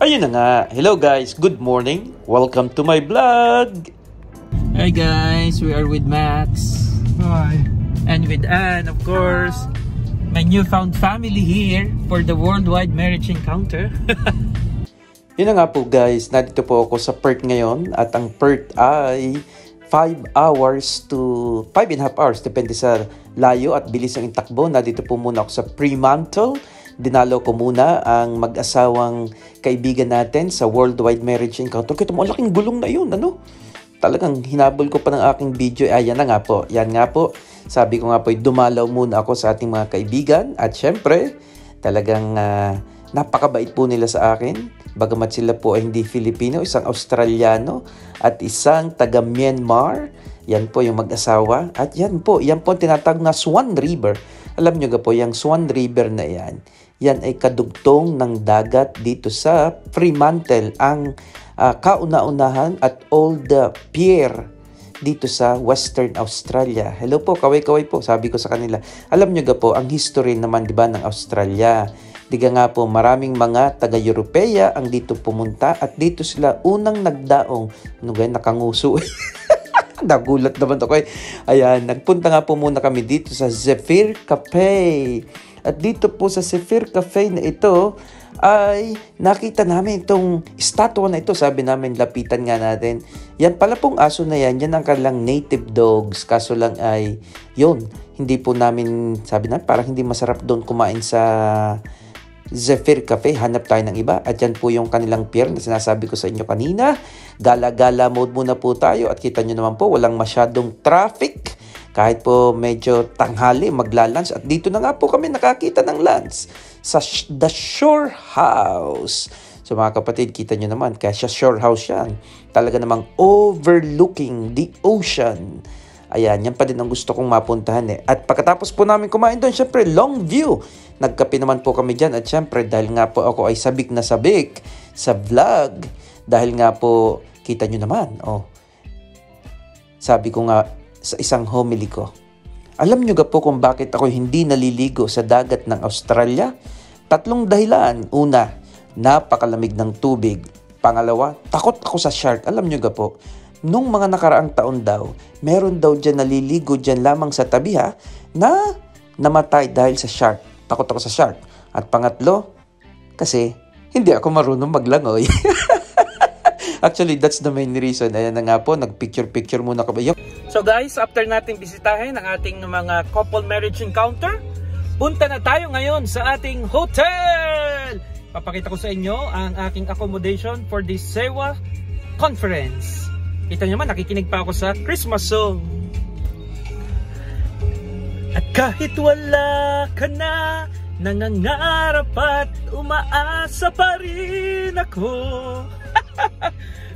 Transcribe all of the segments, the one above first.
Ayun na nga. Hello guys, good morning. Welcome to my vlog. Hi guys, we are with Max. Hi. And with Anne, of course. My newfound family here for the worldwide marriage encounter. Yun na nga po guys, nandito po ako sa Perth ngayon. At ang Perth ay 5 hours to 5.5 hours. Depende sa layo at bilis ng takbo. Nandito po muna ako sa Fremantle. Dinalo ko muna ang mag-asawang kaibigan natin sa Worldwide Marriage Encounter. Kita mo, laking gulong na yun, ano? Talagang hinabol ko pa ng aking video. Ayan na nga po, yan nga po. Sabi ko nga po, dumalaw muna ako sa ating mga kaibigan. At syempre, talagang napakabait po nila sa akin. Bagamat sila po ay hindi Filipino, isang Australiano at isang taga Myanmar. Yan po yung mag-asawa. At yan po tinatawag na Swan River. Alam nyo ga po, yung Swan River na yan ay kadugtong ng dagat dito sa Fremantle, ang kauna-unahan at old pier dito sa Western Australia. Hello po, kaway-kaway po, sabi ko sa kanila. Alam nyo ga po, ang history naman diba ng Australia. Diga nga po, maraming mga taga-Europea ang dito pumunta at dito sila unang nagdaong. Ano ganyan, nakanguso nagulat naman ako. Ayan, nagpunta nga po muna kami dito sa Zephyr Cafe. At dito po sa Zephyr Cafe na ito ay nakita namin itong estatwa na ito. Sabi namin, lapitan nga natin. Yan pala pong aso na yan ang kanilang native dogs. Kaso lang ay, yun, hindi po namin, sabi namin, parang hindi masarap doon kumain sa Zephyr Cafe, hanap tayo ng iba. At yan po yung kanilang pier na sinasabi ko sa inyo kanina. Gala-gala mode muna po tayo. At kita nyo naman po, walang masyadong traffic. Kahit po medyo tanghali, magla-lunch. At dito na nga po kami nakakita ng lunch sa The Shore House. So mga kapatid, kita nyo naman, kaya siya Shore House yan. Talaga namang overlooking the ocean. Ayan, yan pa din ang gusto kong mapuntahan eh. At pagkatapos po namin kumain doon, syempre, long view. Nagkape naman po kami dyan. At syempre, dahil nga po ako ay sabik na sabik sa vlog. Dahil nga po, kita nyo naman, sabi ko nga sa isang homily ko, alam nyo ga po kung bakit ako hindi naliligo sa dagat ng Australia? 3 dahilan. Una, napakalamig ng tubig. Pangalawa, takot ako sa shark. Alam nyo ga po, nung mga nakaraang taon daw, meron daw dyan naliligo dyan lamang sa tabi na namatay dahil sa shark. Takot ako sa shark. At pangatlo, kasi hindi ako marunong maglangoy. Actually, that's the main reason. Ayan na nga po, nagpicture-picture muna kami. So guys, after natin bisitahin ang ating mga couple marriage encounter, punta na tayo ngayon sa ating hotel! Papakita ko sa inyo ang aking accommodation for this SEWA conference. Kita nyo naman, nakikinig pa ako sa Christmas song. At kahit wala ka na, nangangarap at umaasa pa rin ako.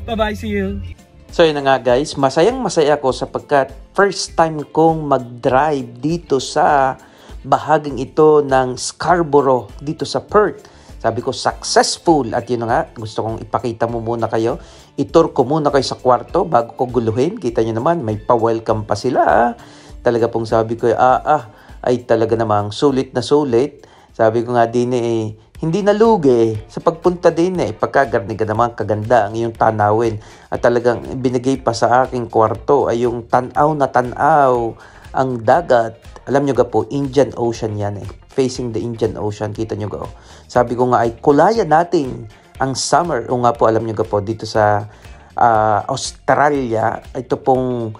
Bye-bye, see you. So yun na nga guys, masayang-masaya ako sapagkat first time kong mag-drive dito sa bahaging ito ng Scarborough, dito sa Perth. Sabi ko, successful. At yun na nga, gusto kong ipakita mo muna kayo. Itur ko muna kayo sa kwarto bago ko guluhin. Kita nyo naman, may pa-welcome pa sila. Talaga pong sabi ko, ay talaga namang sulit na sulit. Sabi ko nga din hindi nalugi sa pagpunta din pagkagarniga naman kaganda ang iyong tanawin. At talagang binigay pa sa aking kwarto ay yung tanaw na tanaw ang dagat. Alam nyo ga po, Indian Ocean yan facing the Indian Ocean, kita nyo ga Sabi ko nga ay kulayan natin ang summer. O nga po, alam nyo ga po, dito sa Australia, ito pong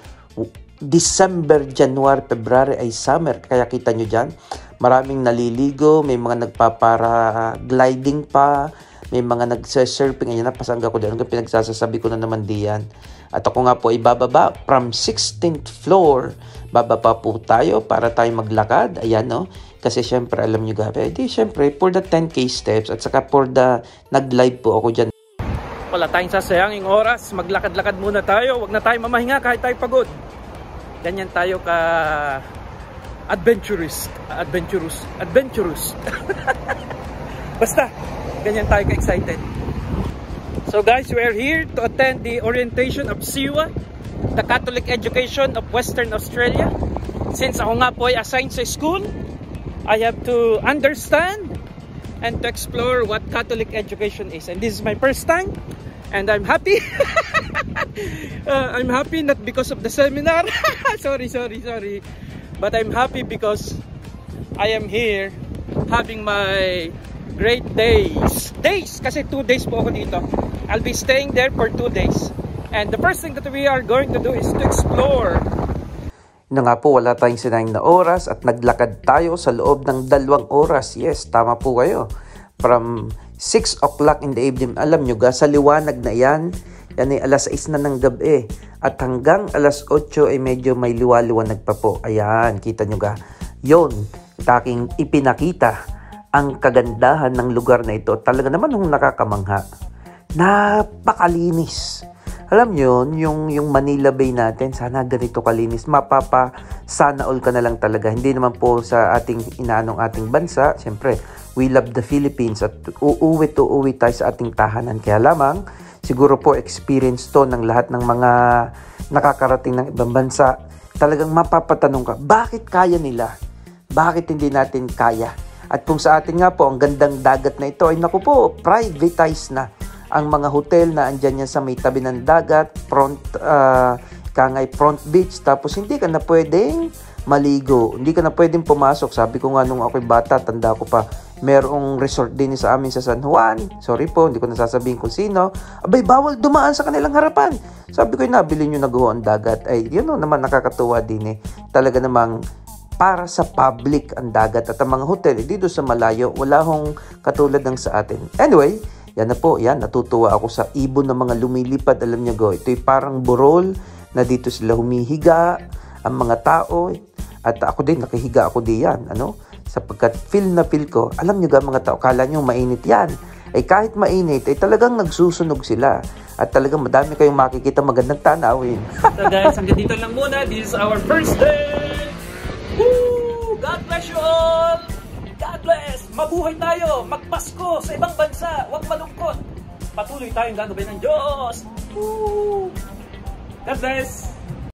December, January, February ay summer. Kaya kita nyo dyan, maraming naliligo, may mga nagpapara-gliding pa, may mga nagsasurfing. Ayan, napasangga ko din. Hanggang pinagsasasabi ko na naman diyan. At ako nga po ay bababa from 16th floor. Bababa po tayo para tayo maglakad. Ayan, Kasi syempre, alam nyo gabi. Syempre, for the 10K steps at saka for the nag-live po ako dyan. Wala tayong sasayanging oras. Maglakad-lakad muna tayo. Huwag na tayo mamahinga kahit tayo pagod. Ganyan tayo ka adventurous. Basta, ganyan tayo ka excited. So guys, we are here to attend the orientation of SEWA, the Catholic Education of Western Australia. Since ako nga po ay assigned sa school, I have to understand and to explore what Catholic education is. And this is my first time, and I'm happy. I'm happy not because of the seminar. sorry. But I'm happy because I am here having my great days. Kasi 2 days po ako dito. I'll be staying there for 2 days. And the first thing that we are going to do is to explore. Na nga po, wala tayong sinayang na oras at naglakad tayo sa loob ng 2 oras. Yes, tama po kayo. From 6 o'clock in the evening, alam nyo ga, sa liwanag na yan ay alas 6 na ng gabi. At hanggang alas 8 ay medyo may liwaliwanag pa po. Ayan, kita nyo ga. Yun, taking ipinakita ang kagandahan ng lugar na ito. Talaga naman nung nakakamangha. Napakalinis. Alam nyo, yung Manila Bay natin, sana ganito kalinis. Sana all ka na lang talaga. Hindi naman po sa ating inaanong ating bansa. Siyempre, we love the Philippines at uuwi tayo sa ating tahanan. Kaya lamang, siguro po experience to ng lahat ng mga nakakarating ng ibang bansa. Talagang mapapatanong ka, bakit kaya nila? Bakit hindi natin kaya? At kung sa atin nga po, ang gandang dagat na ito, ay naku po, privatized na. Ang mga hotel na andyan yan sa may tabi ng dagat, front beach, tapos hindi ka na pwedeng maligo, hindi ka na pwedeng pumasok. Sabi ko nga nung ako'y bata, tanda ko pa, merong resort din sa amin sa San Juan, sorry po, hindi ko nasasabihin kung sino, abay bawal dumaan sa kanilang harapan. Sabi ko, nabili nyo na ang dagat. Ay, yun naman nakakatuwa din talaga namang para sa public ang dagat at ang mga hotel, dito sa malayo, wala hong katulad ng sa atin. Anyway, yan na po, yan, natutuwa ako sa ibon ng mga lumilipad. Alam niyo go, ito'y parang burol na dito sila humihiga, ang mga tao. At ako din, nakahiga ako diyan, sapagkat feel ko, alam niyo ga mga tao, kala niyo mainit yan. Ay kahit mainit, ay talagang nagsusunog sila. At talagang madami kayong makikita magandang tanawin. So guys, hanggang dito lang muna. This is our first day. Woo! God bless you all! God bless! Mabuhay tayo! Magpasko sa ibang bansa! Huwag malungkot! Patuloy tayong gagawin ng Diyos! Woo! God bless!